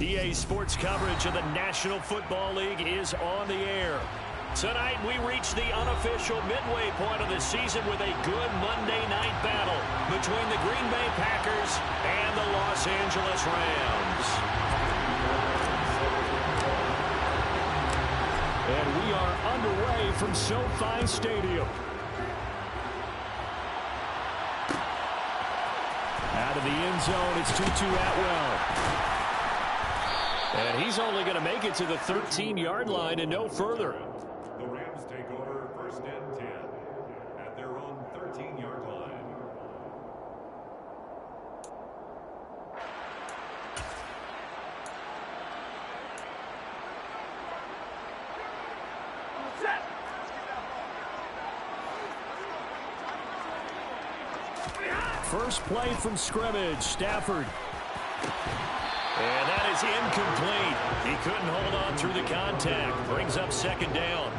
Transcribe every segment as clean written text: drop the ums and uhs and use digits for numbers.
EA Sports coverage of the National Football League is on the air. Tonight, we reach the unofficial midway point of the season with a good Monday night battle between the Green Bay Packers and the Los Angeles Rams. And we are underway from SoFi Stadium. Out of the end zone, it's Tutu Atwell. And he's only going to make it to the 13-yard line and no further. The Rams take over 1st and 10 at their own 13-yard line. First play from scrimmage, Stafford. And that is incomplete. He couldn't hold on through the contact. Brings up 2nd down.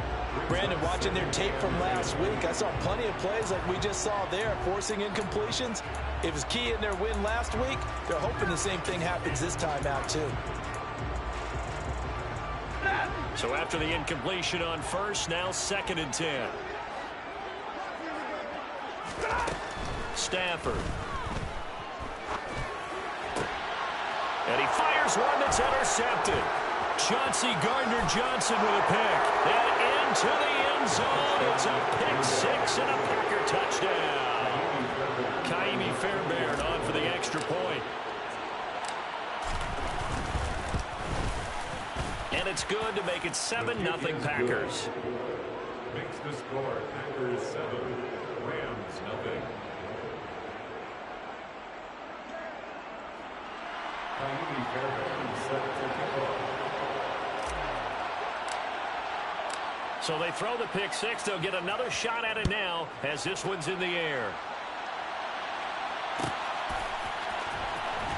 Brandon, watching their tape from last week, I saw plenty of plays like we just saw there, forcing incompletions. It was key in their win last week. They're hoping the same thing happens this time out, too. So after the incompletion on first, now 2nd and 10. Stafford. And he fires one that's intercepted. Chauncey Gardner-Johnson with a pick. And into the end zone. It's a pick six and a Packer touchdown. Kaimi Fairbairn on for the extra point. And it's good to make it 7-0 Packers. Makes the score Packers 7, Rams 0. Kaimi Fairbairn set to kick off. So they throw the pick six. They'll get another shot at it now as this one's in the air.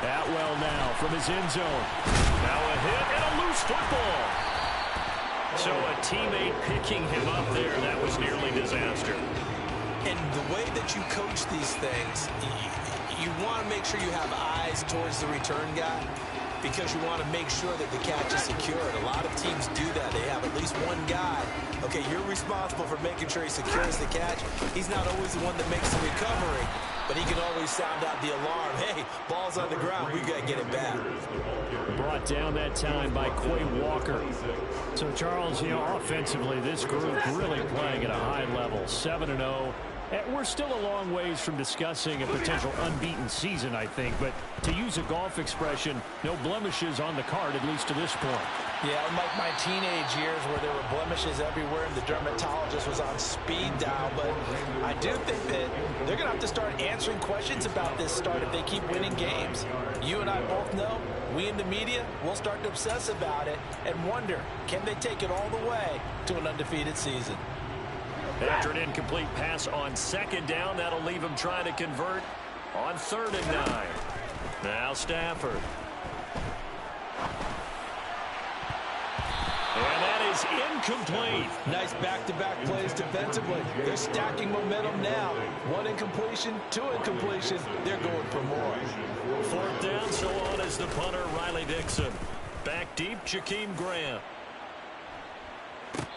Atwell now from his end zone. Now a hit and a loose football. So a teammate picking him up there. That was nearly disaster. And the way that you coach these things, you want to make sure you have eyes towards the return guy, because you want to make sure that the catch is secured. A lot of teams do that. They have at least one guy. Okay, you're responsible for making sure he secures the catch. He's not always the one that makes the recovery, but he can always sound out the alarm. Hey, ball's on the ground. We've got to get it back. Brought down that time by Quay Walker. So, Charles, offensively, this group really playing at a high level, 7-0. We're still a long ways from discussing a potential unbeaten season, I think. But to use a golf expression, no blemishes on the card, at least to this point. Yeah, unlike my teenage years where there were blemishes everywhere and the dermatologist was on speed dial. But I do think that they're going to have to start answering questions about this start if they keep winning games. You and I both know, we in the media, will start to obsess about it and wonder, can they take it all the way to an undefeated season? After an incomplete pass on 2nd down, that'll leave him trying to convert on 3rd and 9. Now Stafford. And that is incomplete. Nice back-to-back plays defensively. They're stacking momentum now. 1 incompletion, 2 incompletion. They're going for more. 4th down, so on is the punter, Riley Dixon. Back deep, Jakeem Grant.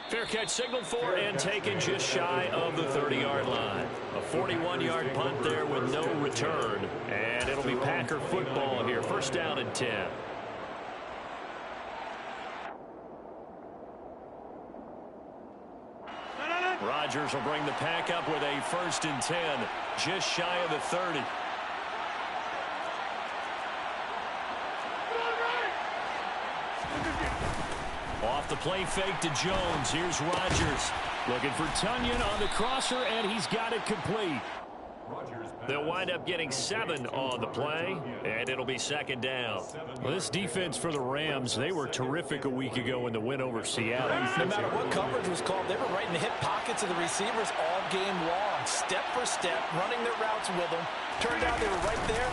Fair catch signaled for and taken just shy of the 30-yard line. A 41-yard punt there with no return. And it'll be Packer football here. 1st down and 10. Rodgers will bring the pack up with a 1st and 10. Just shy of the 30. Off the play fake to Jones. Here's Rodgers. Looking for Tunyon on the crosser, and he's got it complete. They'll wind up getting 7 on the play, and it'll be 2nd down. Well, this defense for the Rams, they were terrific a week ago in the win over Seattle. No matter what coverage was called, they were right in the hip pockets of the receivers all game long, step for step, running their routes with them. Turned out they were right there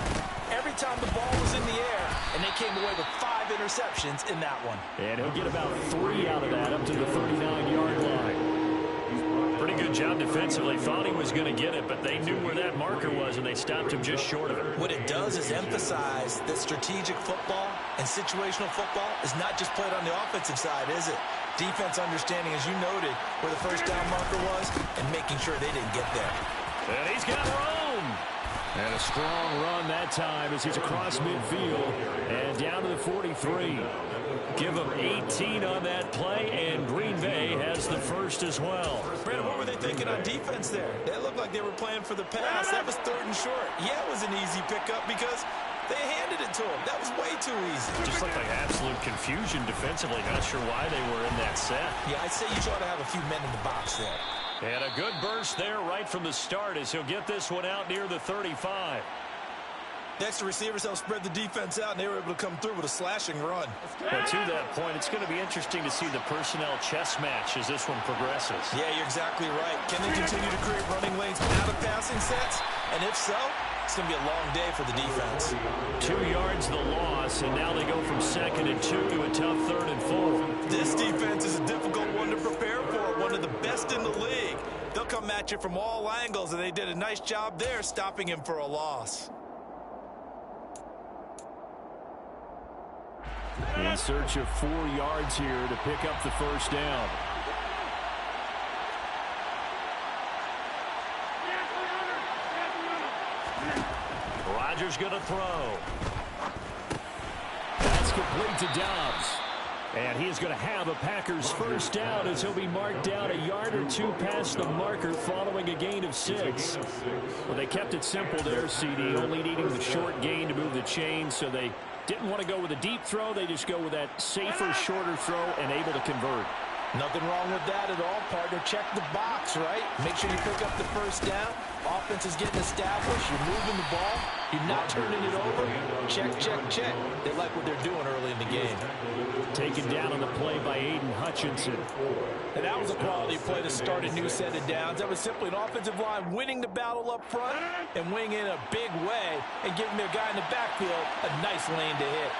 every time the ball was in the air, and they came away with 5 interceptions in that one. And he'll get about 3 out of that up to the 39-yard line. Pretty good job defensively. Thought he was going to get it, but they knew where that marker was, and they stopped him just short of it. What it does is emphasize that strategic football and situational football is not just played on the offensive side, is it? Defense understanding, as you noted, where the first down marker was and making sure they didn't get there. And he's got room. And a strong run that time as he's across midfield and down to the 43. Give him 18 on that play, and Green Bay has the first as well. Brandon, what were they thinking on defense there? They looked like they were playing for the pass. That was 3rd and short. Yeah, it was an easy pickup because they handed it to him. That was way too easy. Just looked like absolute confusion defensively. Not sure why they were in that set. Yeah, I'd say you ought to have a few men in the box there. And a good burst there right from the start as he'll get this one out near the 35. Next, the receivers helped spread the defense out, and they were able to come through with a slashing run. But to that point, it's going to be interesting to see the personnel chess match as this one progresses. Yeah, you're exactly right. Can they continue to create running lanes out of passing sets? And if so, it's going to be a long day for the defense. 2 yards the loss, and now they go from 2nd and 2 to a tough 3rd and 4. This defense is a difficult one to prepare for, one of the best in the league. They'll come at you from all angles, and they did a nice job there stopping him for a loss. In search of 4 yards here to pick up the first down. Rodgers going to throw. That's complete to Dobbs. And he is going to have a Packers first down as he'll be marked down a yard or 2 past the marker following a gain of 6. Well, they kept it simple there, CD, only needing the short gain to move the chain, so they didn't want to go with a deep throw. They just go with that safer, shorter throw and able to convert. Nothing wrong with that at all, partner. Check the box, right? Make sure you pick up the first down. Offense is getting established. You're moving the ball. You're not turning it over. Check, check, check. They like what they're doing early in the game. Taken down on the play by Aiden Hutchinson. And that was a quality play to start a new set of downs. That was simply an offensive line winning the battle up front and winning in a big way and giving their guy in the backfield a nice lane to hit.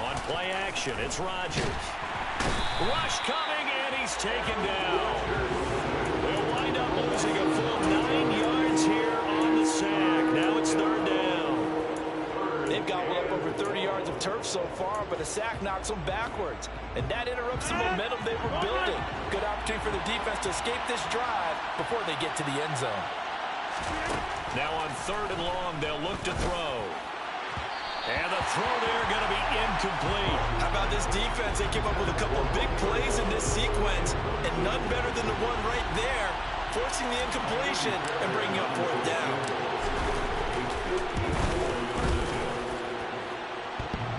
On play action, it's Rodgers. Rush coming, and he's taken down. They'll wind up losing a full 9 yards here on the sack. Now it's 3rd down. They've got well up over 30 yards of turf so far, but a sack knocks them backwards. And that interrupts the momentum they were building. Good opportunity for the defense to escape this drive before they get to the end zone. Now on 3rd and long, they'll look to throw. And the throw there going to be incomplete. How about this defense? They came up with a couple of big plays in this sequence, and none better than the one right there, forcing the incompletion and bringing up 4th down.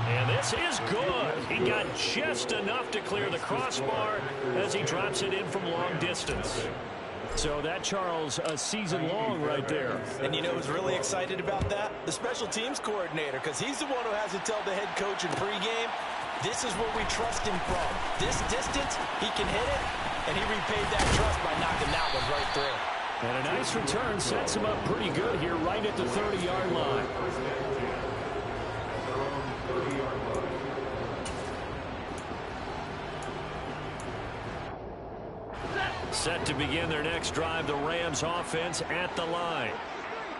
And this is good. He got just enough to clear the crossbar as he drops it in from long distance. So that, Charles, a season long right there. And you know who's really excited about that? The special teams coordinator, because he's the one who has to tell the head coach in pregame, this is where we trust him from. This distance, he can hit it, and he repaid that trust by knocking that one right through. And a nice return sets him up pretty good here right at the 30-yard line. Set to begin their next drive, the Rams offense at the line.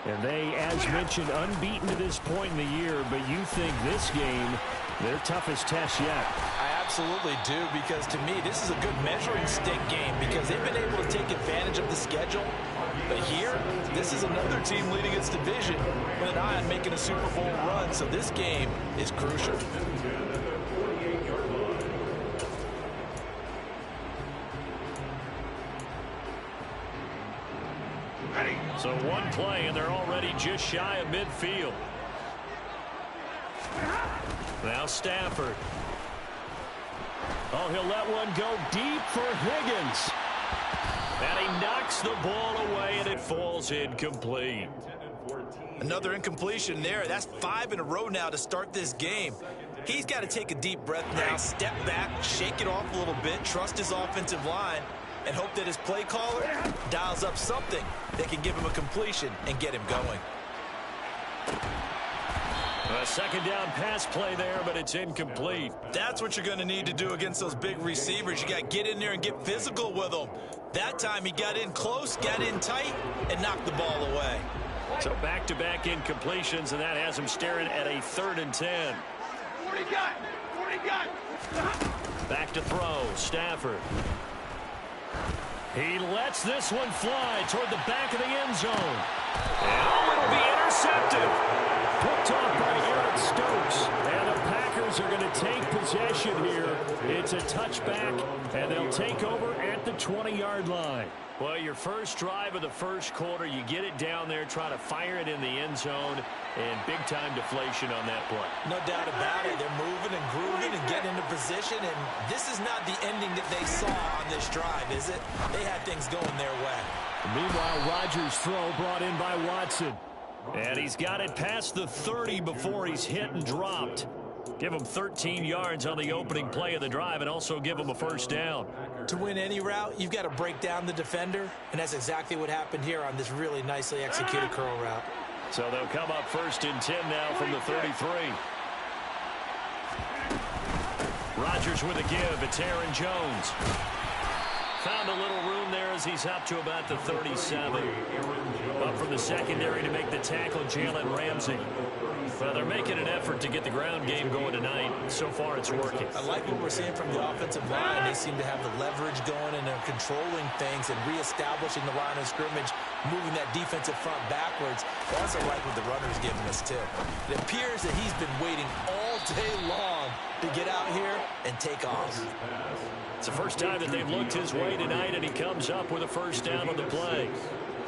And they, as mentioned, unbeaten to this point in the year, but you think this game, their toughest test yet. I absolutely do, because to me, this is a good measuring stick game because they've been able to take advantage of the schedule. But here, this is another team leading its division with an eye on making a Super Bowl run, so this game is crucial. So one play, and they're already just shy of midfield. Now Stafford. Oh, he'll let one go deep for Higgins. And he knocks the ball away, and it falls incomplete. Another incompletion there. That's 5 in a row now to start this game. He's got to take a deep breath now, step back, shake it off a little bit, trust his offensive line, and hope that his play caller dials up something that can give him a completion and get him going. A second down pass play there, but it's incomplete. That's what you're going to need to do against those big receivers. You got to get in there and get physical with them. That time he got in close, got in tight, and knocked the ball away. So back-to-back incompletions, and that has him staring at a 3rd and 10. Back to throw, Stafford. He lets this one fly toward the back of the end zone. And it'll be intercepted. Picked off by Eric Stokes. And the Packers are going to take possession here. It's a touchback, and they'll take over at the 20-yard line. Well, your first drive of the first quarter, you get it down there, try to fire it in the end zone, and big-time deflation on that play. No doubt about it. They're moving and grooving and getting into position, and this is not the ending that they saw on this drive, is it? They had things going their way. Meanwhile, Rodgers' throw brought in by Watson. And he's got it past the 30 before he's hit and dropped. Give him 13 yards on the opening play of the drive and also give him a first down. To win any route, you've got to break down the defender, and that's exactly what happened here on this really nicely executed curl route. So they'll come up 1st and 10 now from the 33. Rodgers with a give. It's Aaron Jones. Found a little room there as he's up to about the 37. Up from the secondary to make the tackle, Jalen Ramsey. Well, they're making an effort to get the ground game going tonight. So far, it's working. I like what we're seeing from the offensive line. They seem to have the leverage going, and they're controlling things and reestablishing the line of scrimmage, moving that defensive front backwards. I also like what the runner's giving us, too. It appears that he's been waiting all day long to get out here and take off. It's the first time that they've looked his way tonight, and he comes up with a first down on the play.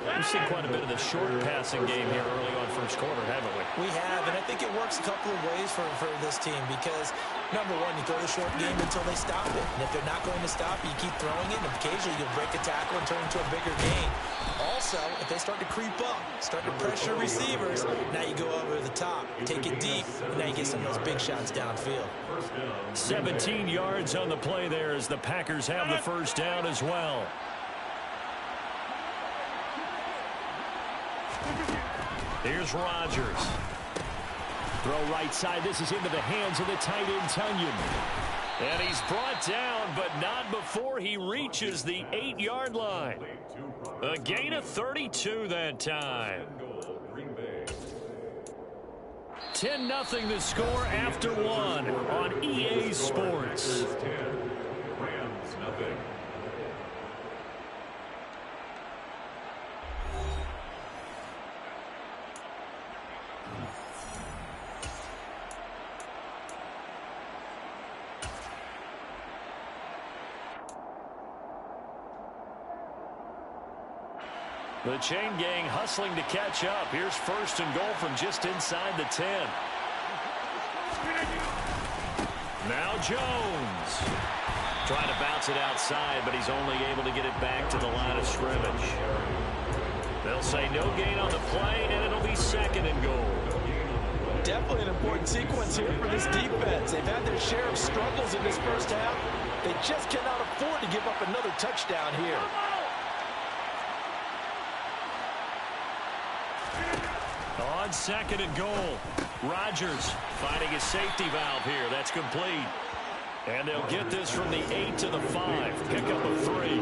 We've seen quite a bit of the short passing game here early on first quarter, haven't we? We have, and I think it works a couple of ways for this team because, number one, you throw the short game until they stop it. And if they're not going to stop it, you keep throwing it, and occasionally you'll break a tackle and turn into a bigger gain. Also, if they start to creep up, start to pressure receivers, now you go over the top, take it deep, and now you get some of those big shots downfield. 17 yards on the play there as the Packers have the first down as well. Here's Rodgers. Throw right side. This is into the hands of the tight end, Tunyon. And he's brought down, but not before he reaches the 8-yard line. A gain of 32 that time. 10-0 the score after one on EA Sports. Rams, nothing. The chain gang hustling to catch up. Here's 1st and goal from just inside the 10. Now Jones. Trying to bounce it outside, but he's only able to get it back to the line of scrimmage. They'll say no gain on the play, and it'll be 2nd and goal. Definitely an important sequence here for this defense. They've had their share of struggles in this first half. They just cannot afford to give up another touchdown here. On 2nd and goal, Rodgers finding his safety valve here. That's complete. And they'll get this from the 8 to the 5. Pick up a 3.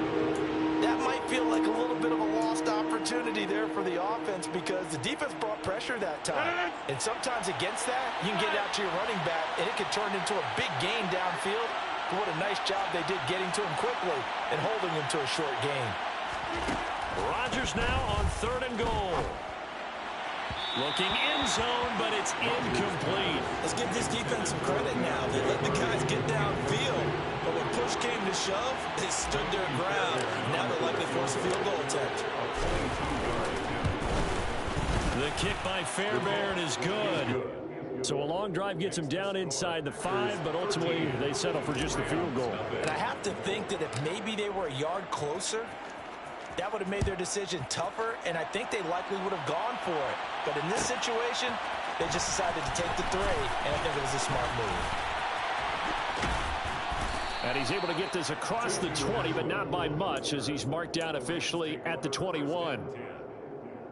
That might feel like a little bit of a lost opportunity there for the offense because the defense brought pressure that time. And sometimes against that, you can get out to your running back, and it could turn into a big gain downfield. But what a nice job they did getting to him quickly and holding him to a short gain. Rodgers now on 3rd and goal. Looking in zone, but it's incomplete. Let's give this defense some credit now. They let the guys get downfield, but when push came to shove, they stood their ground. Now they're likely to force a field goal attempt. The kick by Fairbairn is good. So a long drive gets them down inside the 5, but ultimately they settle for just the field goal. And I have to think that if maybe they were a yard closer, that would have made their decision tougher, and I think they likely would have gone for it. But in this situation, they just decided to take the 3, and I think it was a smart move. And he's able to get this across the 20, but not by much, as he's marked down officially at the 21.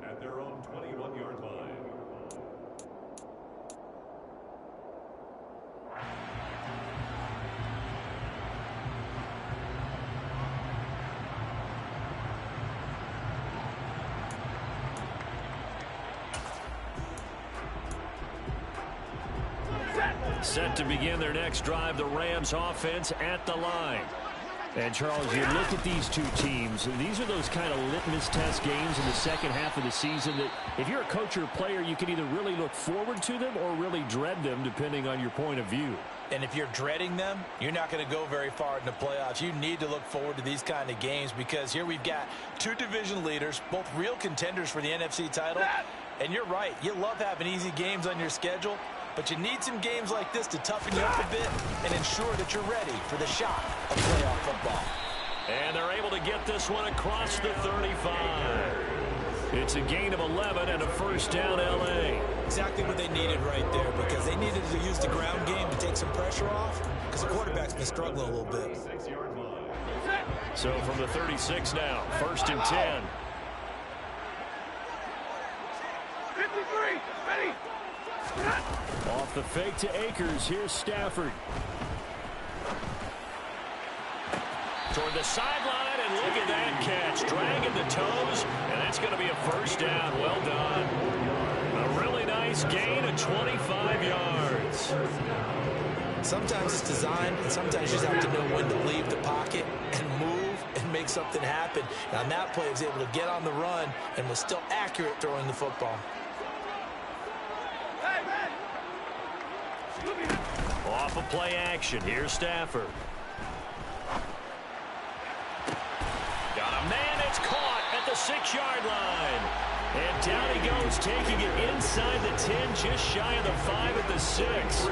At their own 21-yard line. Set to begin their next drive, the Rams offense at the line. And, Charles, you look at these two teams, and these are those kind of litmus test games in the second half of the season that if you're a coach or a player, you can either really look forward to them or really dread them, depending on your point of view. And if you're dreading them, you're not going to go very far in the playoffs. You need to look forward to these kind of games because here we've got two division leaders, both real contenders for the NFC title. And you're right, you love having easy games on your schedule, but you need some games like this to toughen you up a bit and ensure that you're ready for the shock of playoff football. And they're able to get this one across the 35. It's a gain of 11 and a first down, L.A. Exactly what they needed right there because they needed to use the ground game to take some pressure off because the quarterback's been struggling a little bit. So from the 36 now, first and 10. 53, ready. Off the fake to Akers. Here's Stafford. Toward the sideline, and look at that catch. Dragging the toes, and that's going to be a first down. Well done. A really nice gain of 25 yards. Sometimes it's designed, and sometimes you just have to know when to leave the pocket and move and make something happen. And on that play, he was able to get on the run and was still accurate throwing the football. Off of play action. Here's Stafford. Got a man. It's caught at the 6-yard line. And down he goes, taking it inside the 10, just shy of the 5 at the 6.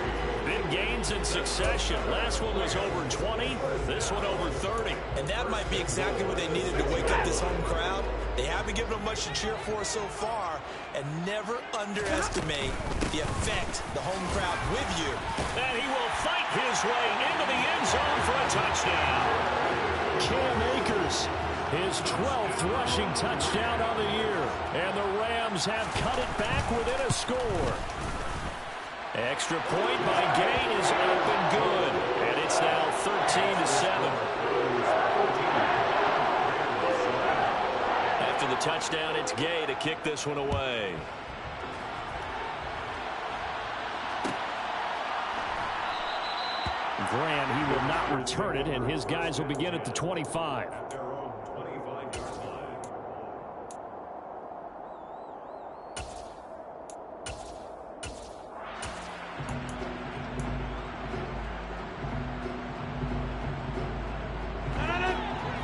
Big gains in succession. Last one was over 20. This one over 30. And that might be exactly what they needed to wake up this home crowd. They haven't given them much to cheer for so far. And never underestimate the effect the home crowd with you. And he will fight his way into the end zone for a touchdown. Cam Akers, his 12th rushing touchdown on the year. And the Rams have cut it back within a score. Extra point by Gay is up and good. And it's now 13-7. After the touchdown, it's Gay to kick this one away. Graham, he will not return it, and his guys will begin at the 25.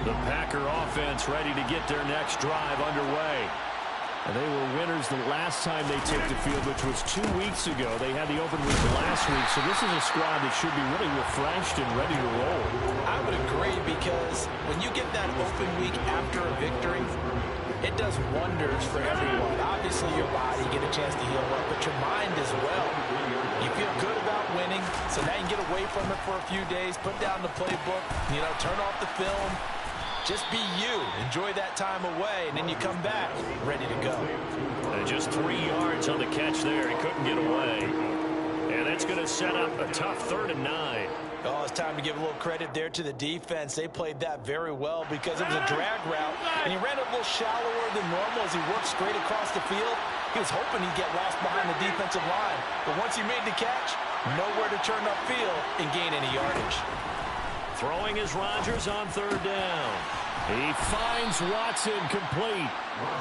The Packer offense ready to get their next drive underway. And they were winners the last time they took the field, which was 2 weeks ago. They had the open week last week, so this is a squad that should be really refreshed and ready to roll. I would agree because when you get that open week after a victory, it does wonders for everyone. Obviously, your body, get a chance to heal up, but your mind as well. You feel good about winning, so now you can get away from it for a few days, put down the playbook, turn off the film. Just be you. Enjoy that time away, and then you come back ready to go. And just 3 yards on the catch there. He couldn't get away. And that's going to set up a tough 3rd and 9. Oh, it's time to give a little credit there to the defense. They played that very well because it was a drag route, and he ran a little shallower than normal as he worked straight across the field. He was hoping he'd get lost behind the defensive line, but once he made the catch, nowhere to turn upfield and gain any yardage. Throwing is Rodgers on 3rd down. He finds Watson complete.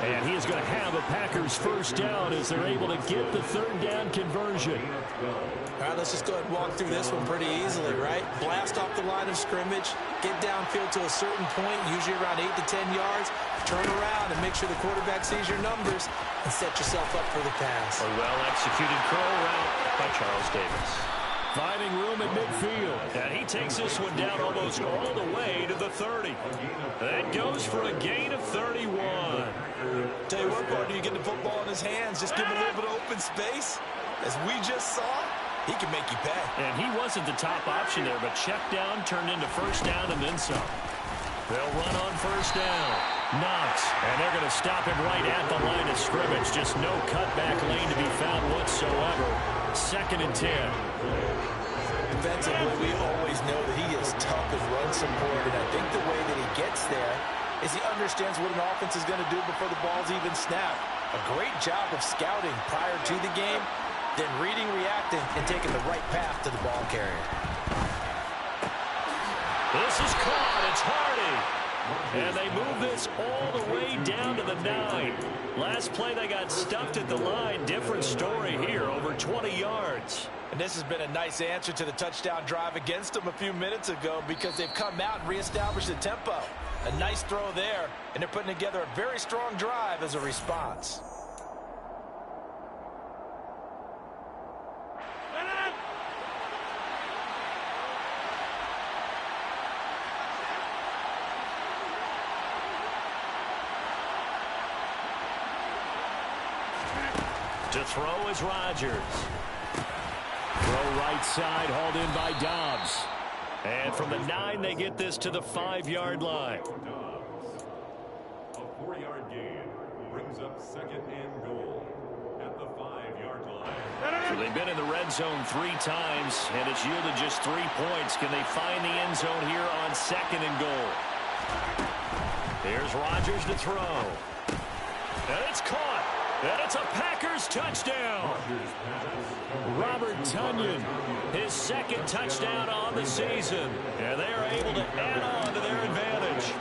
And he is going to have a Packers first down as they're able to get the 3rd down conversion. All right, let's just go ahead and walk through this one pretty easily, right? Blast off the line of scrimmage, get downfield to a certain point, usually around 8 to 10 yards, turn around and make sure the quarterback sees your numbers and set yourself up for the pass. A well-executed curl route by Charles Davis. Finding room at midfield. And he takes this one down almost all the way to the 30. That goes for a gain of 31. Tell you what, partner, you get the football in his hands, just give him a little bit of open space. As we just saw, he can make you pay. And he wasn't the top option there, but check down turned into first down and then some. They'll run on first down. Knox, and they're going to stop him right at the line of scrimmage. Just no cutback lane to be found whatsoever. 2nd and 10. Defensively, we always know that he is tough and run support, and I think the way that he gets there is he understands what an offense is going to do before the ball's even snapped. A great job of scouting prior to the game, then reading, reacting, and taking the right path to the ball carrier. This is caught. It's Hardy. And they move this all the way down to the 9. Last play, they got stuffed at the line. Different story here, over 20 yards. And this has been a nice answer to the touchdown drive against them a few minutes ago because they've come out and reestablished the tempo. A nice throw there, and they're putting together a very strong drive as a response. To throw is Rodgers. Throw right side, hauled in by Dobbs. And from the 9, they get this to the 5-yard line. A 4-yard gain brings up 2nd and goal at the 5-yard line. So they've been in the red zone 3 times, and it's yielded just 3 points. Can they find the end zone here on 2nd and goal? Here's Rodgers to throw. And it's caught. And it's a Packers touchdown. Robert Tonyan, his 2nd touchdown on the season. And they are able to add on to their advantage.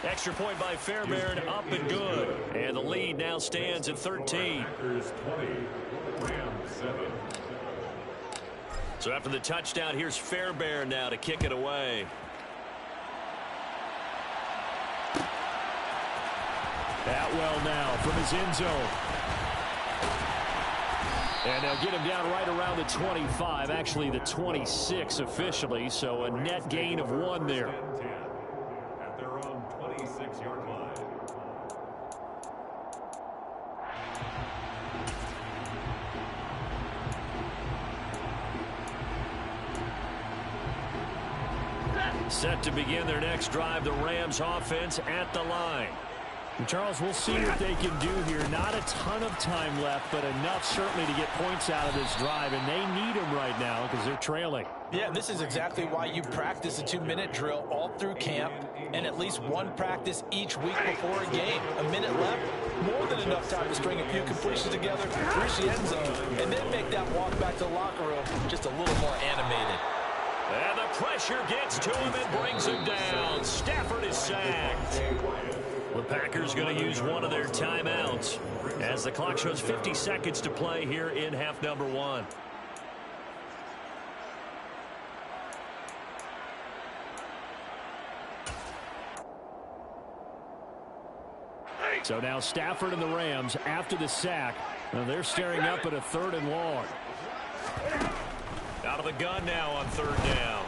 Extra point by Fairbairn, up and good. And the lead now stands at 13. Packers 20, Rams 7. So after the touchdown, here's Fairbairn now to kick it away. Atwell now from his end zone. And they'll get him down right around the 25, actually the 26 officially, so a net gain of 1 there. At their own 26-yard line. Set to begin their next drive, the Rams offense at the line. And Charles, we'll see what they can do here. Not a ton of time left, but enough certainly to get points out of this drive, and they need them right now because they're trailing. Yeah, this is exactly why you practice a 2-minute drill all through camp and at least one practice each week before a game. A minute left, more than enough time to string a few completions together, reach the end zone, and then make that walk back to the locker room just a little more animated. And the pressure gets to him and brings him down. Stafford is sacked. The Packers going to use one of their timeouts as the clock shows 50 seconds to play here in half number 1. So now Stafford and the Rams after the sack. Now they're staring up at a 3rd and long. Out of the gun now on 3rd down.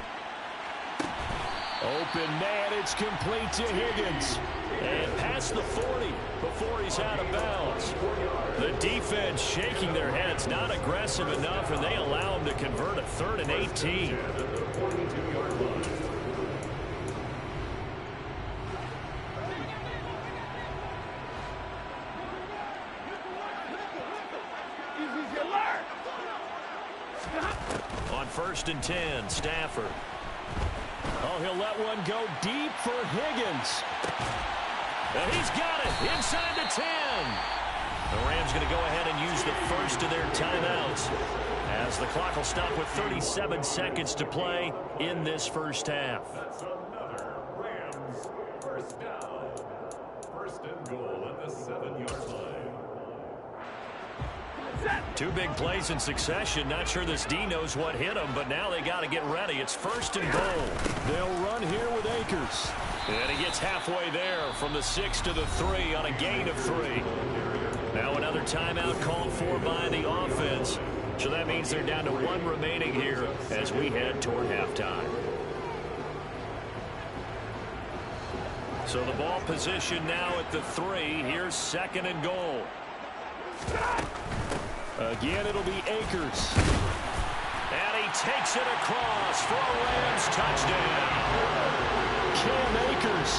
Open man, it's complete to Higgins. And past the 40 before he's out of bounds. The defense shaking their heads, not aggressive enough, and they allow him to convert a 3rd and 18. On 1st and 10, Stafford. Oh, he'll let one go deep for Higgins. And he's got it inside the 10. The Rams going to go ahead and use the first of their timeouts as the clock will stop with 37 seconds to play in this first half. That's another Rams first down. 1st and goal at the 7-yard line. 2 big plays in succession. Not sure this D knows what hit him, but now they got to get ready. It's 1st and goal. They'll run here with Akers. And he gets halfway there from the 6 to the 3 on a gain of 3. Now another timeout called for by the offense. So that means they're down to 1 remaining here as we head toward halftime. So the ball position now at the 3. Here's 2nd and goal. Again, it'll be Akers. And he takes it across for a Rams touchdown. Cam Akers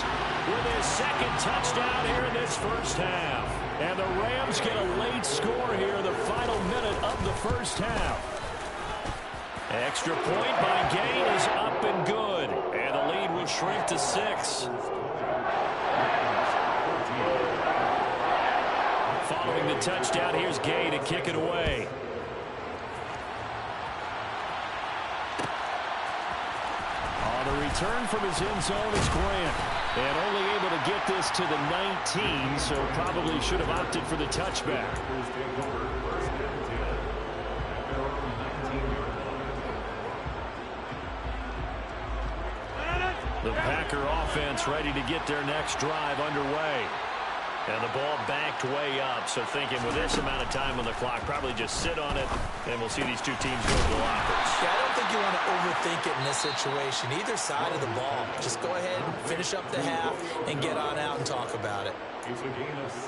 With his 2nd touchdown here in this first half. And the Rams get a late score here in the final minute of the first half. Extra point by Gain is up and good. And the lead will shrink to 6. Following the touchdown, here's Gay to kick it away. On the return from his end zone is Grant. And only able to get this to the 19, so probably should have opted for the touchback. The Packer offense ready to get their next drive underway. And the ball backed way up, so thinking with this amount of time on the clock, probably just sit on it, and we'll see these two teams go to the lockers. Yeah, I don't think you want to overthink it in this situation. Either side of the ball. Just go ahead and finish up the half and get on out and talk about it.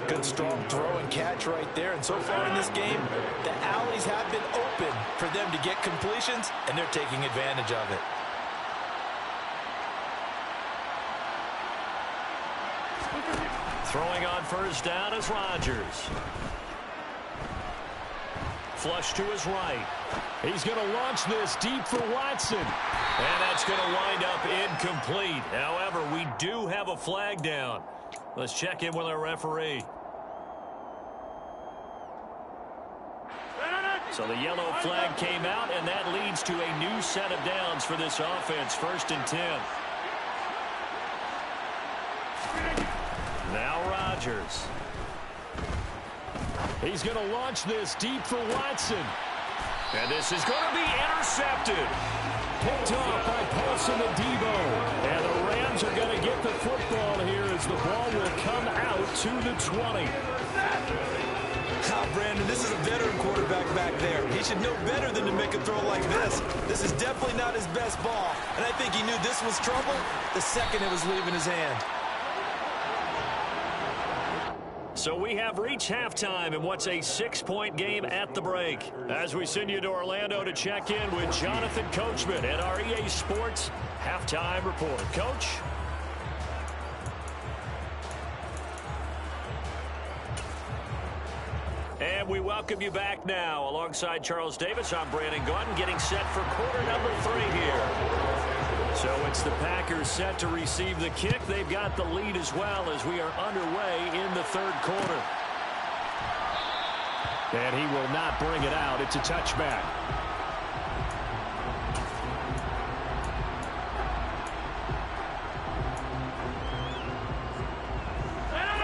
Good strong throw and catch right there. And so far in this game, the alleys have been open for them to get completions, and they're taking advantage of it. Throwing on first down is Rodgers. Flush to his right. He's going to launch this deep for Watson. And that's going to wind up incomplete. However, we do have a flag down. Let's check in with our referee. So the yellow flag came out, and that leads to a new set of downs for this offense. 1st and 10. Now Rodgers. He's going to launch this deep for Watson. And this is going to be intercepted. Picked off by Paulson Adebo. And the Rams are going to get the football here as the ball will come out to the 20. Brandon, this is a veteran quarterback back there. He should know better than to make a throw like this. This is definitely not his best ball. And I think he knew this was trouble the second it was leaving his hand. So we have reached halftime in what's a 6-point game at the break. As we send you to Orlando to check in with Jonathan Coachman at our EA Sports Halftime Report. Coach? And we welcome you back now. Alongside Charles Davis, I'm Brandon Gaudin, getting set for quarter number 3 here. So it's the Packers set to receive the kick. They've got the lead as well as we are underway in the 3rd quarter. And he will not bring it out. It's a touchback.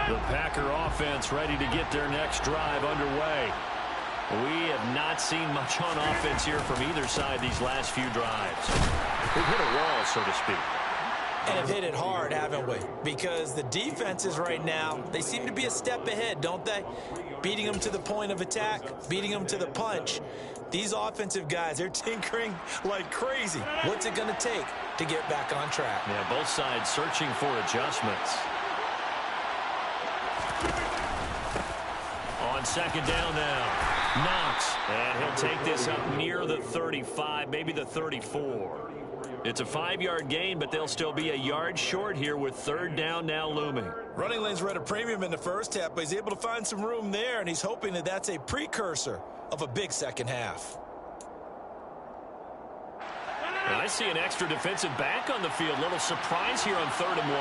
The Packer offense ready to get their next drive underway. We have not seen much on offense here from either side these last few drives. We've hit a wall, so to speak. And have hit it hard, haven't we? Because the defenses right now, they seem to be a step ahead, don't they? Beating them to the point of attack, beating them to the punch. These offensive guys, they're tinkering like crazy. What's it going to take to get back on track? Yeah, both sides searching for adjustments. On 2nd down now. Knox, and he'll take this up near the 35, maybe the 34. It's a 5-yard gain, but they'll still be a yard short here with 3rd down now looming. Running lanes were at a premium in the first half, but he's able to find some room there, and he's hoping that that's a precursor of a big second half. And I see an extra defensive back on the field. Little surprise here on 3rd and 1.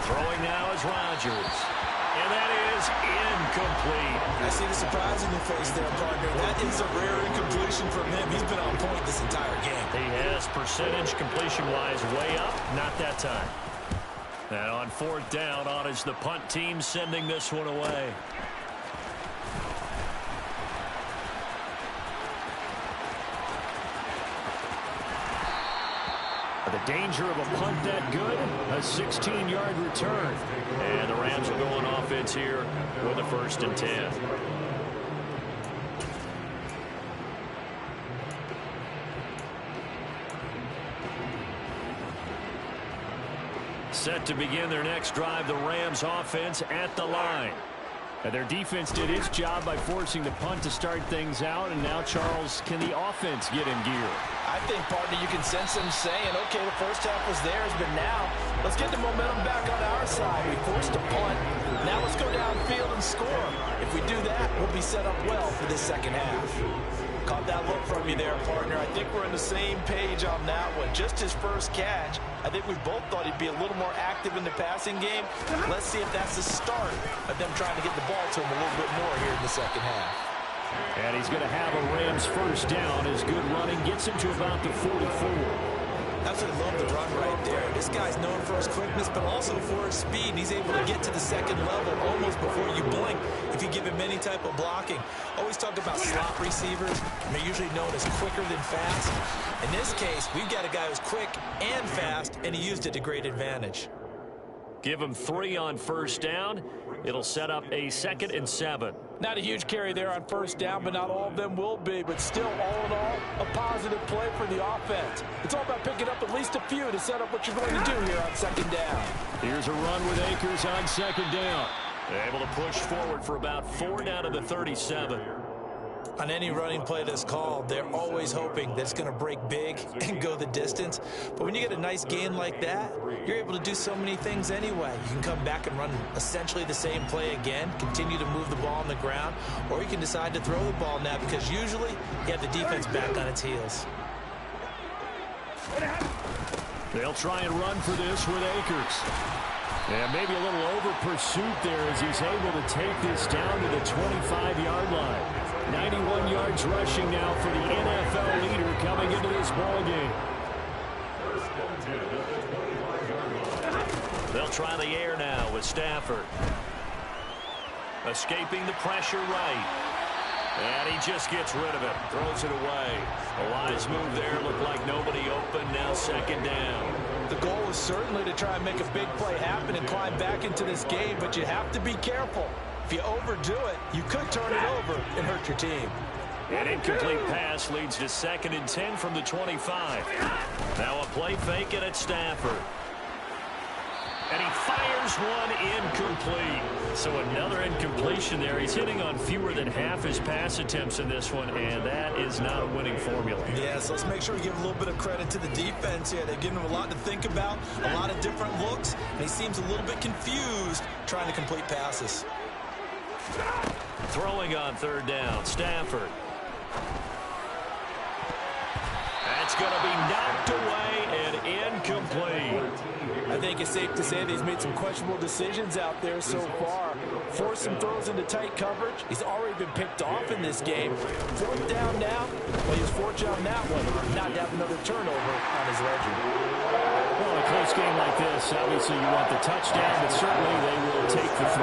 Throwing now is Rodgers. And that is incomplete. I see the surprise in your face there, partner. That is a rare incompletion from him. He's been on point this entire game. He has percentage completion-wise way up. Not that time. And on 4th down, on is the punt team sending this one away. The danger of a punt that good, a 16-yard return. And the Rams will go on offense here with a 1st and 10. Set to begin their next drive, the Rams offense at the line. And their defense did its job by forcing the punt to start things out. And now, Charles, can the offense get in gear? I think, partner, you can sense them saying, okay, the first half was theirs, but now let's get the momentum back on our side. We forced a punt. Now let's go downfield and score. If we do that, we'll be set up well for this second half. Caught that look from you there, partner. I think we're on the same page on that one. Just his first catch. I think we both thought he'd be a little more active in the passing game. Let's see if that's the start of them trying to get the ball to him a little bit more here in the second half. And he's going to have a Rams first down. His good running gets him to about the 44. Absolutely love the run right there. This guy's known for his quickness, but also for his speed. He's able to get to the second level almost before you blink if you give him any type of blocking. Always talk about slot receivers. They're usually known as quicker than fast. In this case, we've got a guy who's quick and fast, and he used it to great advantage. Give him 3 on first down. It'll set up a 2nd and 7. Not a huge carry there on first down, but not all of them will be. But still, all in all, a positive play for the offense. It's all about picking up at least a few to set up what you're going to do here on second down. Here's a run with Akers on second down. Able to push forward for about 4 down to the 37. On any running play that's called, they're always hoping that it's going to break big and go the distance. But when you get a nice gain like that, you're able to do so many things anyway. You can come back and run essentially the same play again, continue to move the ball on the ground, or you can decide to throw the ball now because usually you have the defense back on its heels. They'll try and run for this with Akers. And maybe a little over pursuit there as he's able to take this down to the 25-yard line. 91 yards rushing now for the NFL leader coming into this ball game. They'll try the air now with Stafford. Escaping the pressure right. And he just gets rid of it. Throws it away. A wise move there. Looked like nobody open. Now second down. The goal is certainly to try and make a big play happen and climb back into this game, but you have to be careful. If you overdo it, you could turn it over and hurt your team. An incomplete pass leads to 2nd and 10 from the 25. Now a play fake and it's Stafford. And he fires one incomplete. So another incompletion there. He's hitting on fewer than half his pass attempts in this one, and that is not a winning formula. Yeah, so let's make sure we give a little bit of credit to the defense here. They've given him a lot to think about, a lot of different looks, and he seems a little bit confused trying to complete passes. Throwing on third down, Stafford. That's going to be knocked away and incomplete. I think it's safe to say that he's made some questionable decisions out there so far. Forced some throws into tight coverage. He's already been picked off in this game. 4th down now. Well, he was fortunate on that one not to have another turnover on his ledger. Well, in a close game like this, obviously you want the touchdown, but certainly they will take the 3.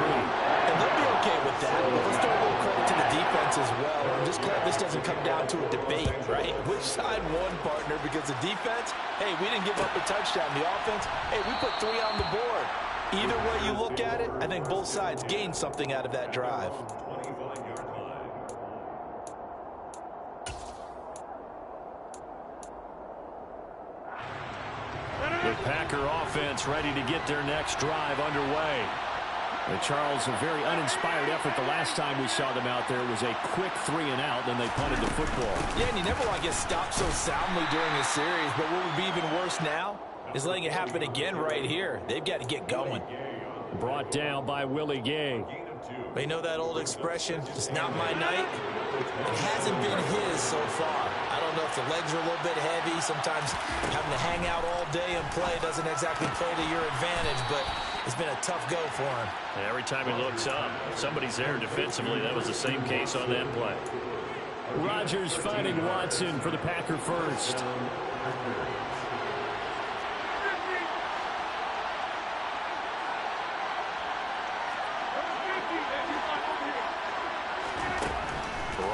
And they'll be okay with that. But let's throw a little credit to the defense as well. I'm just glad this doesn't come down to a debate, right? Which side won, partner? Because the defense, hey, we didn't give up a touchdown. The offense, hey, we put 3 on the board. Either way you look at it, I think both sides gained something out of that drive. The Packer offense ready to get their next drive underway. And Charles, a very uninspired effort the last time we saw them out there was a quick 3-and-out, then they punted the football. Yeah, and you never want to get stopped so soundly during a series, but what would be even worse now is letting it happen again right here. They've got to get going. Brought down by Willie Gay. But you know that old expression, it's not my night? It hasn't been his so far. I don't know if the legs are a little bit heavy. Sometimes having to hang out all day and play doesn't exactly play to your advantage, but it's been a tough go for him. And every time he looks up, somebody's there defensively. That was the same case on that play. Rodgers finding Watson for the Packer first.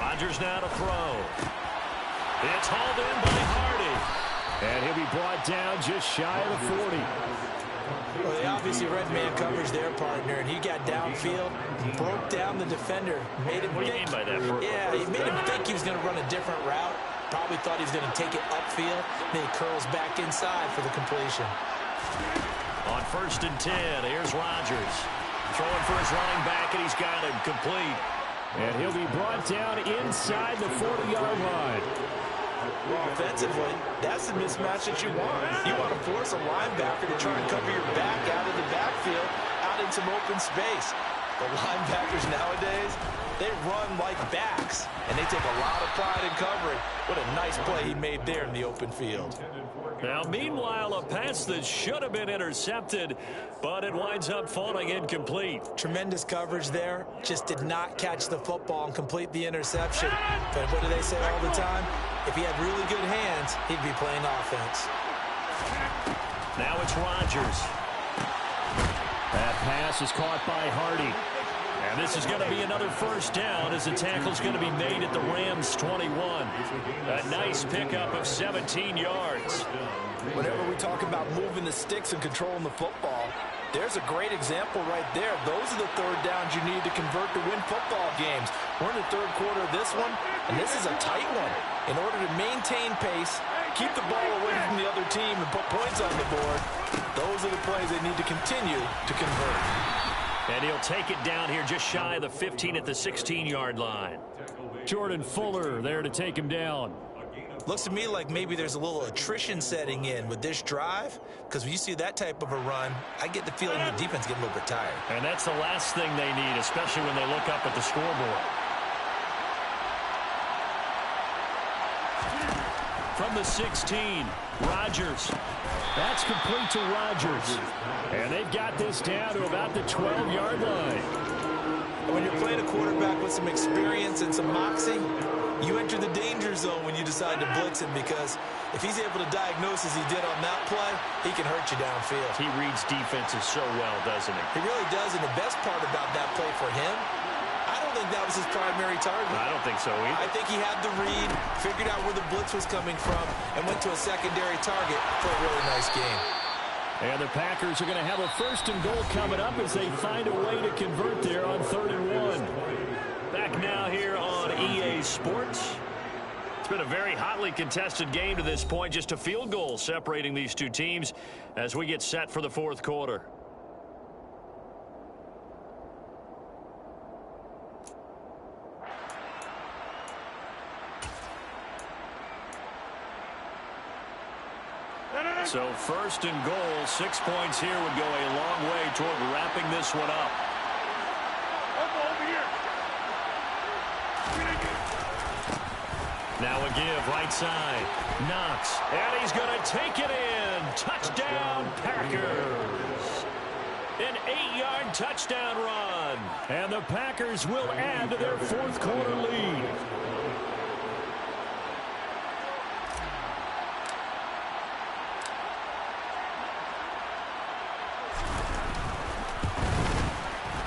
Rodgers now to throw. It's hauled in by Hardy. And he'll be brought down just shy of the 40. Well, they obviously read man coverage their partner, and he got downfield, broke down the defender, made him What do you mean by that? Yeah, he made him think he was going to run a different route. Probably thought he was going to take it upfield. Then he curls back inside for the completion. On 1st and 10, here's Rodgers. Throwing for his running back, and he's got him complete. And he'll be brought down inside the 40-yard line. Well, offensively, that's the mismatch that you want. You want to force a linebacker to try and cover your back out of the backfield, out in some open space. The linebackers nowadays, they run like backs, and they take a lot of pride in covering. What a nice play he made there in the open field. Now, meanwhile, a pass that should have been intercepted, but it winds up falling incomplete. Tremendous coverage there. Just did not catch the football and complete the interception. But what do they say all the time? If he had really good hands, he'd be playing offense. Now it's Rodgers. That pass is caught by Hardy. And this is going to be another first down as the tackle's going to be made at the Rams' 21. A nice pickup of 17 yards. Whenever we talk about moving the sticks and controlling the football, there's a great example right there. Those are the third downs you need to convert to win football games. We're in the third quarter of this one, and this is a tight one. In order to maintain pace, keep the ball away from the other team, and put points on the board, those are the plays they need to continue to convert. And he'll take it down here just shy of the 15 at the 16-yard line. Jordan Fuller there to take him down. Looks to me like maybe there's a little attrition setting in with this drive, because when you see that type of a run, I get the feeling the defense getting a little bit tired. And that's the last thing they need, especially when they look up at the scoreboard. From the 16, Rodgers. That's complete to Rodgers. And they've got this down to about the 12-yard line. When you're playing a quarterback with some experience and some moxie, you enter the danger zone when you decide to blitz him, because if he's able to diagnose as he did on that play, he can hurt you downfield. He reads defenses so well, doesn't he? He really does, and the best part about that play for him, I don't think that was his primary target. I don't think so either. I think he had the read, figured out where the blitz was coming from, and went to a secondary target for a really nice game. And the Packers are going to have a first and goal coming up as they find a way to convert there on 3rd and 1. Back now here on EA Sports. It's been a very hotly contested game to this point. Just a field goal separating these two teams as we get set for the fourth quarter. So first and goal, 6 points here would go a long way toward wrapping this one up. Over here. Now a give right side. Knox. And he's going to take it in. Touchdown, Packers. An 8-yard touchdown run. And the Packers will add to their fourth quarter lead.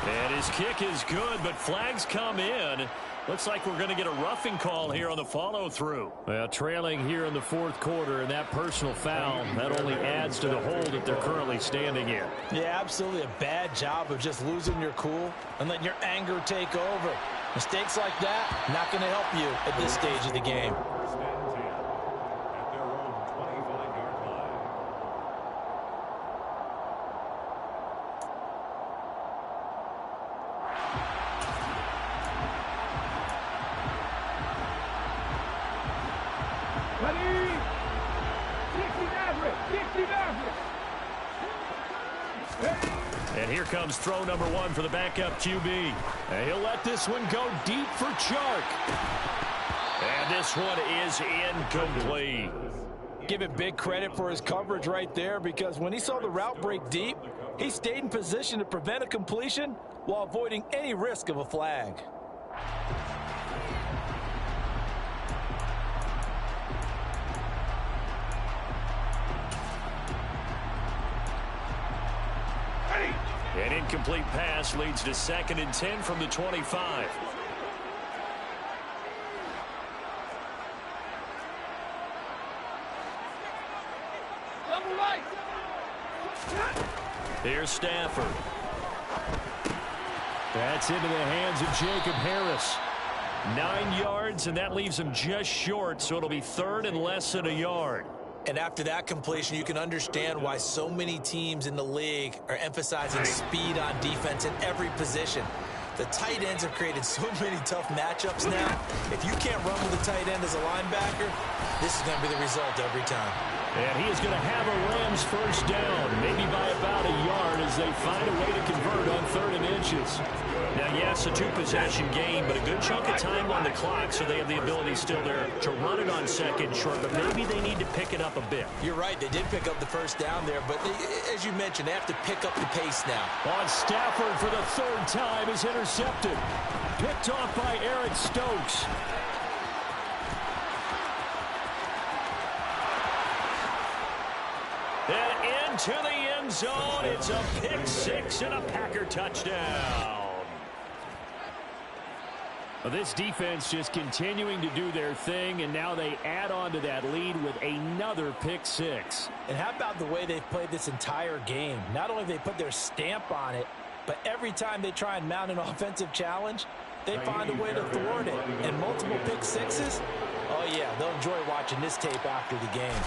And his kick is good, but flags come in. Looks like we're going to get a roughing call here on the follow-through. Well, trailing here in the fourth quarter, and that personal foul, that only adds to the hole that they're currently standing in. Yeah, absolutely a bad job of just losing your cool and letting your anger take over. Mistakes like that, not going to help you at this stage of the game. First and 10 at their own 25-yard line. Ready? 60 Maverick. 60 Maverick. And here comes throw number 1 for the backup QB. And he'll let this one go deep for Chark. And this one is incomplete. Give it big credit for his coverage right there, because when he saw the route break deep, he stayed in position to prevent a completion while avoiding any risk of a flag. An incomplete pass leads to 2nd and 10 from the 25. Double right. Here's Stafford. That's into the hands of Jacob Harris. 9 yards, and that leaves him just short, so it'll be 3rd and less than a yard. And after that completion, you can understand why so many teams in the league are emphasizing speed on defense in every position. The tight ends have created so many tough matchups now. If you can't run with a tight end as a linebacker, This is going to be the result every time. And he is going to have a Rams first down, maybe by about a yard as they find a way to convert on 3rd and inches. Now, yes, a 2-possession game, but a good chunk of time on the clock, so they have the ability still there to run it on 2nd short, but maybe they need to pick it up a bit. You're right. They did pick up the first down there, but as you mentioned, they have to pick up the pace now. On Stafford for the 3rd time is intercepted. Picked off by Eric Stokes. And into the end zone. It's a pick 6 and a Packer touchdown. Well, this defense just continuing to do their thing, and now they add on to that lead with another pick 6. And how about the way they've played this entire game? Not only have they put their stamp on it, but every time they try and mount an offensive challenge, they find a way to thwart it. And multiple pick 6s? Oh, yeah, they'll enjoy watching this tape after the game.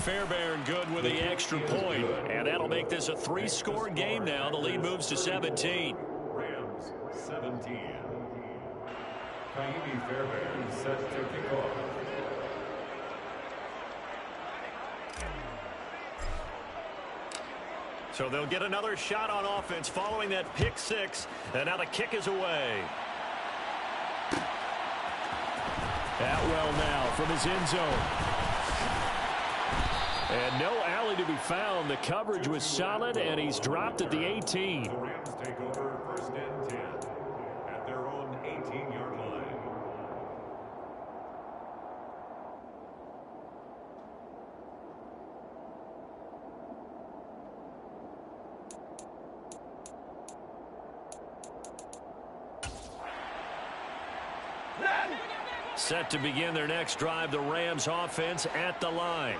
Fairbairn good with the extra point, and that'll make this a 3-score game now. The lead moves to 17. Rams 17. Ka'imi Fairbairn set to kick off. So they'll get another shot on offense following that pick 6, and now the kick is away. Atwell now from his end zone. And no alley to be found. The coverage was solid, and he's dropped at the 18. The Rams take over 1st and 10 at their own 18-yard line. Set to begin their next drive, the Rams offense at the line.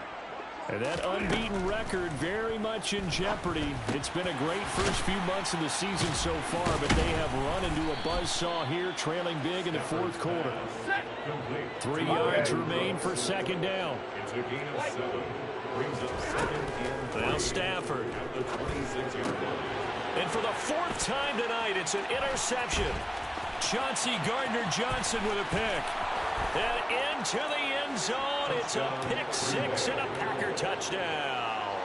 And that unbeaten record very much in jeopardy. It's been a great first few months of the season so far, but they have run into a buzzsaw here, trailing big in the 4th quarter. 3 yards remain for 2nd down. It's a gain of 7. Brings up 2nd and Now Stafford. at the 26-yard line. And for the 4th time tonight, it's an interception. Chauncey Gardner-Johnson with a pick. And into the end zone, it's a pick 6 and a Packer touchdown.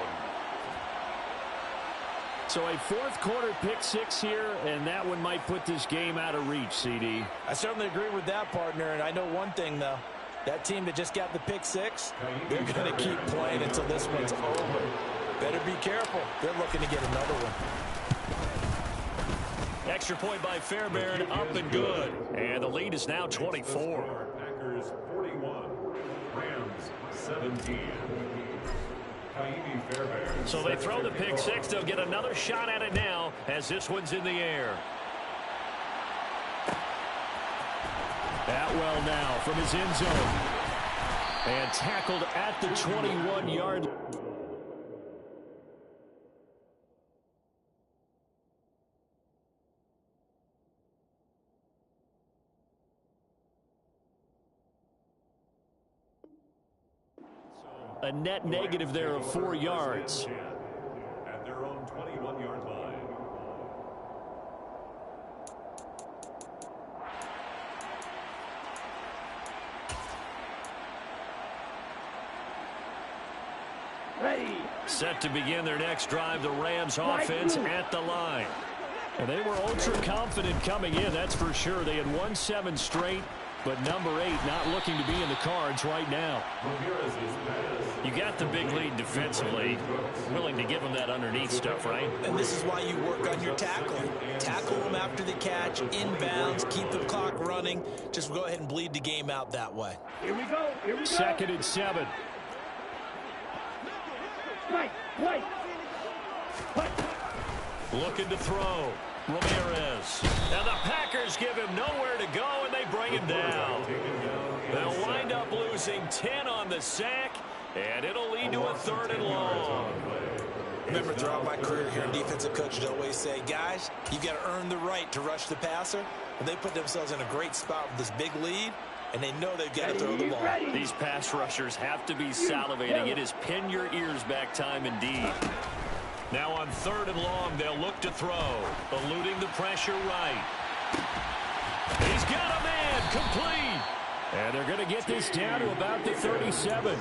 So a 4th quarter pick 6 here, and that one might put this game out of reach, CD. I certainly agree with that, partner, and I know one thing, though. That team that just got the pick 6, they're going to keep playing until this one's over. Better be careful. They're looking to get another one. Extra point by Fairbairn, up and good. And the lead is now 24. Packers 41. Rams 17. Ka'imi Fairbairn. So they throw the pick 6. They'll get another shot at it now as this one's in the air. Atwell now from his end zone. And tackled at the 21-yard line. A net negative there of 4 yards. At their own 21-yard line. Ready. Set to begin their next drive, the Rams offense at the line. And they were ultra confident coming in, that's for sure. They had won 7 straight, but number 8 not looking to be in the cards right now. You got the big lead defensively, willing to give them that underneath stuff, right? And this is why you work on your tackling. Tackle them after the catch, inbounds, keep the clock running. Just go ahead and bleed the game out that way. Here we go. Here we go. 2nd and 7. Right. Looking to throw. Ramirez. And the Packers give him nowhere to go, and they bring him down. They'll wind up losing 10 on the sack, and it'll lead to a 3rd and long. Remember, throughout my career here, defensive coaches always say, guys, you got to earn the right to rush the passer. And they put themselves in a great spot with this big lead, and they know they've got to throw the ball. These pass rushers have to be salivating. It is pin your ears back time indeed. Now on 3rd and long, they'll look to throw. Eluding the pressure right. He's got a man complete. And they're going to get this down to about the 37.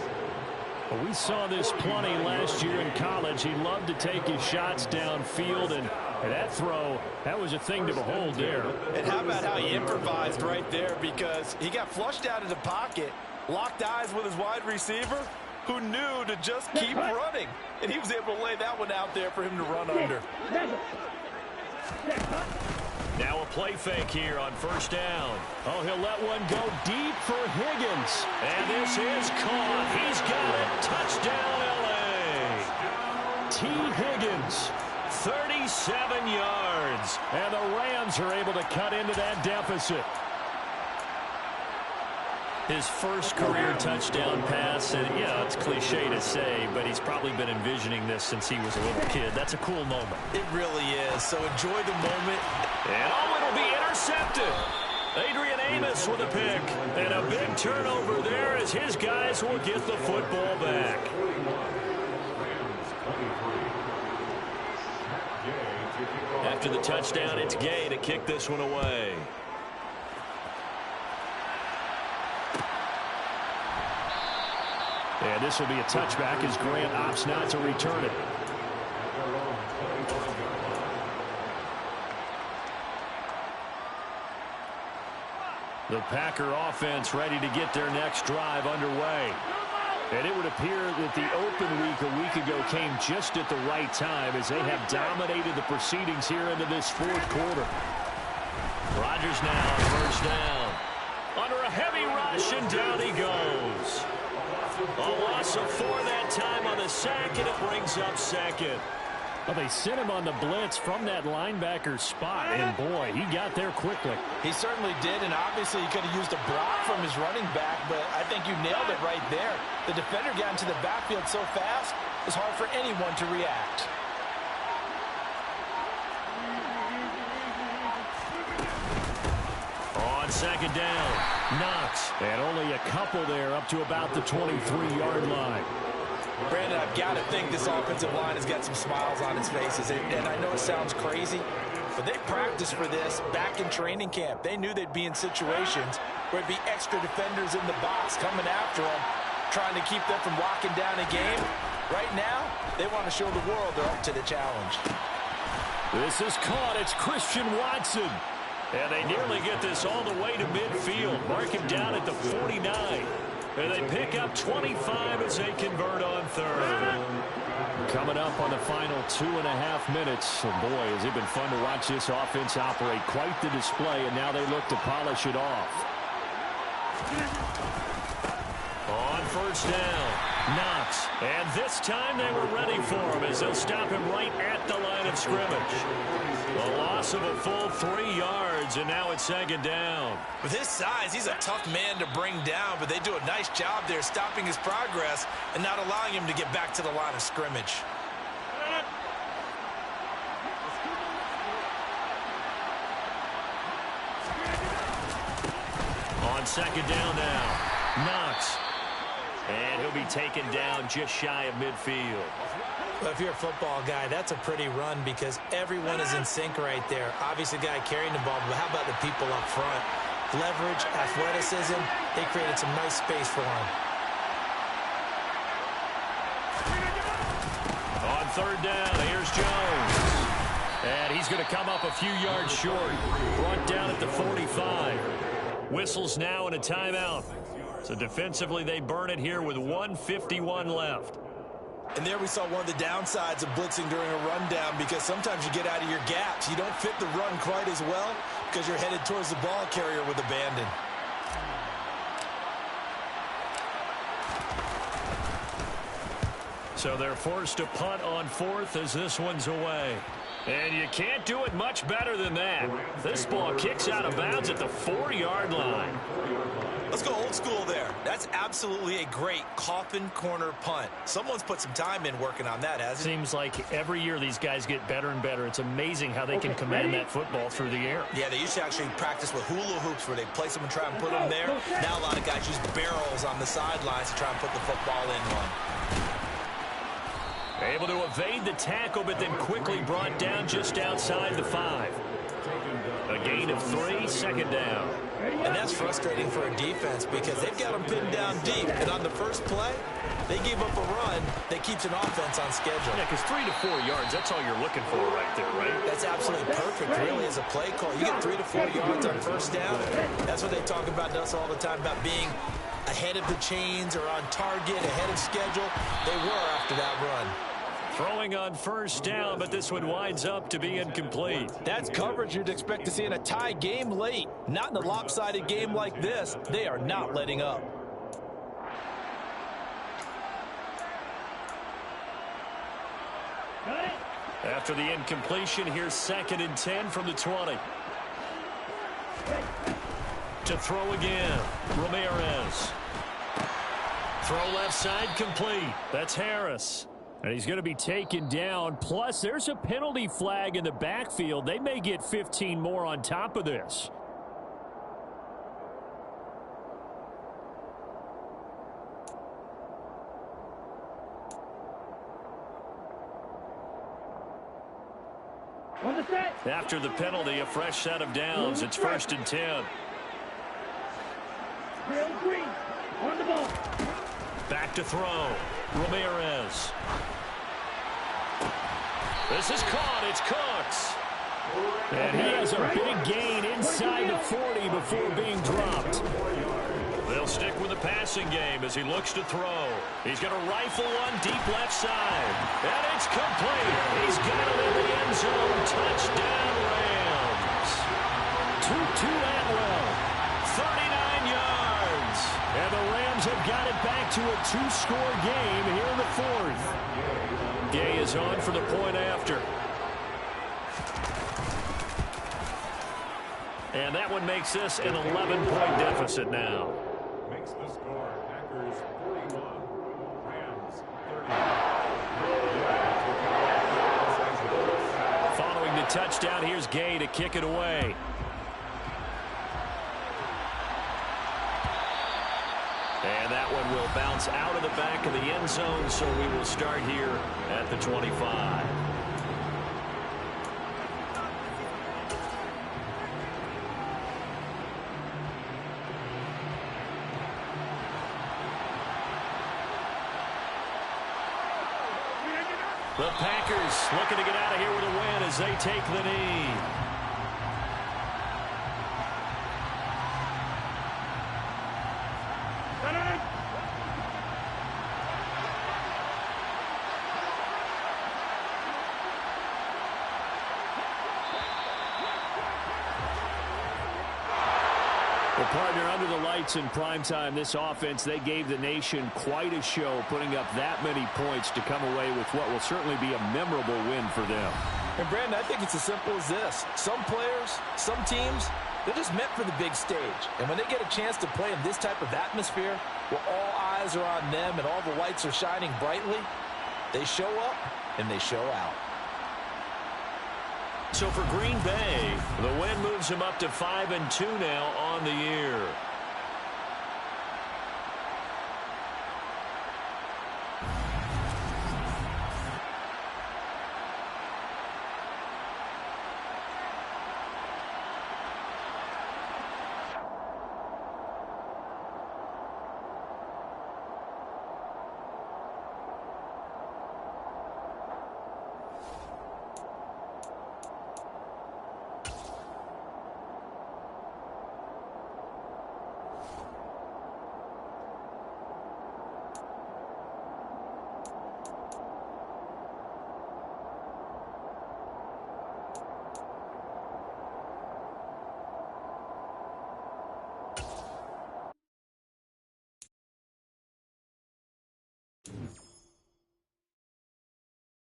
Well, we saw this plenty last year in college. He loved to take his shots downfield, and that throw, that was a thing to behold there. And how about how he improvised right there, because he got flushed out of the pocket, locked eyes with his wide receiver, who knew to just keep running. And he was able to lay that one out there for him to run under. Now a play fake here on first down. Oh, he'll let one go deep for Higgins. And this is caught. He's got it. Touchdown, L.A. T. Higgins, 37 yards. And the Rams are able to cut into that deficit. His first career touchdown pass, and yeah, it's cliche to say, but he's probably been envisioning this since he was a little kid. That's a cool moment. It really is. So enjoy the moment. And oh, it'll be intercepted. Adrian Amos with a pick. And a big turnover there as his guys will get the football back. After the touchdown, it's Gay to kick this one away. And this will be a touchback as Grant opts not to return it. The Packer offense ready to get their next drive underway. And it would appear that the open week a week ago came just at the right time as they have dominated the proceedings here into this fourth quarter. Rodgers now on first down. Under a heavy rush, and down he goes. A loss of 4 that time on the sack, and it brings up second. Well, they sent him on the blitz from that linebacker spot, and boy, he got there quickly. He certainly did, and obviously he could have used a block from his running back, but I think you nailed it right there. The defender got into the backfield so fast, it's hard for anyone to react. On second down, Knox. And only a couple there up to about the 23-yard line. Brandon, I've got to think this offensive line has got some smiles on its faces. And I know it sounds crazy, but they practiced for this back in training camp. They knew they'd be in situations where it'd be extra defenders in the box coming after them, trying to keep them from locking down a game. Right now, they want to show the world they're up to the challenge. This is caught. It's Christian Watson. And they nearly get this all the way to midfield. Mark him down at the 49. And they pick up 25 as they convert on third. Coming up on the final 2.5 minutes. Oh boy, has it been fun to watch this offense operate. Quite the display, and now they look to polish it off. On first down, Knox. And this time they were ready for him as they'll stop him right at the line of scrimmage. A loss of a full 3 yards, and now it's second down. With his size, he's a tough man to bring down, but they do a nice job there stopping his progress and not allowing him to get back to the line of scrimmage. On second down now, Knox. And he'll be taken down just shy of midfield. Well, if you're a football guy, that's a pretty run because everyone is in sync right there. Obviously, the guy carrying the ball, but how about the people up front? Leverage, athleticism, they created some nice space for him. On third down, here's Jones. And he's going to come up a few yards short. Brought down at the 45. Whistles now and a timeout. So defensively, they burn it here with 1:51 left. And there we saw one of the downsides of blitzing during a rundown, because sometimes you get out of your gaps. You don't fit the run quite as well because you're headed towards the ball carrier with abandon. So they're forced to punt on fourth as this one's away. And you can't do it much better than that. This ball kicks out of bounds at the 4-yard line. Let's go old school there. That's absolutely a great coffin corner punt. Someone's put some time in working on that, hasn't it? Seems like every year these guys get better and better. It's amazing how they can command that football through the air. Yeah, they used to actually practice with hula hoops where they place them and try and put them there. Now a lot of guys use barrels on the sidelines to try and put the football in one. Able to evade the tackle, but then quickly brought down just outside the 5. A gain of 3, second down. And that's frustrating for a defense because they've got them pinned down deep. And on the first play, they gave up a run that keeps an offense on schedule. Yeah, because 3 to 4 yards, that's all you're looking for right there, right? That's absolutely perfect, really, as a play call. You get 3 to 4 yards on first down. That's what they talk about to us all the time, about being ahead of the chains or on target, ahead of schedule. They were after that run. Throwing on first down, but this one winds up to be incomplete. That's coverage you'd expect to see in a tie game late. Not in a lopsided game like this. They are not letting up. After the incompletion, here's 2nd and 10 from the 20. To throw again, Ramirez. Throw left side complete. That's Harris. And he's going to be taken down. Plus, there's a penalty flag in the backfield. They may get 15 more on top of this. On the set. After the penalty, a fresh set of downs. It's 1st and 10. Real green. On the ball. Back to throw. Ramirez. This is caught. It's Cooks. And he has a big gain inside the 40 before being dropped. They'll stick with the passing game as he looks to throw. He's going to rifle one deep left side. And it's complete. He's got it in the end zone. Touchdown, Rams. Tutu Atwell. 39 yards. And the Rams have got it back to a 2-score game here in the 4th. Gay is on for the point after. And that one makes this an 11-point deficit now. Makes the score Packers 41, Rams 30. Following the touchdown, here's Gay to kick it away. And that one will bounce out of the back of the end zone, so we will start here at the 25. The Packers looking to get out of here with a win as they take the knee. Well, partner, under the lights in primetime, this offense, they gave the nation quite a show, putting up that many points to come away with what will certainly be a memorable win for them. And, Brandon, I think it's as simple as this. Some players, some teams, they're just meant for the big stage. And when they get a chance to play in this type of atmosphere, where all eyes are on them and all the lights are shining brightly, they show up and they show out. So for Green Bay, the win moves them up to 5-2 now on the year.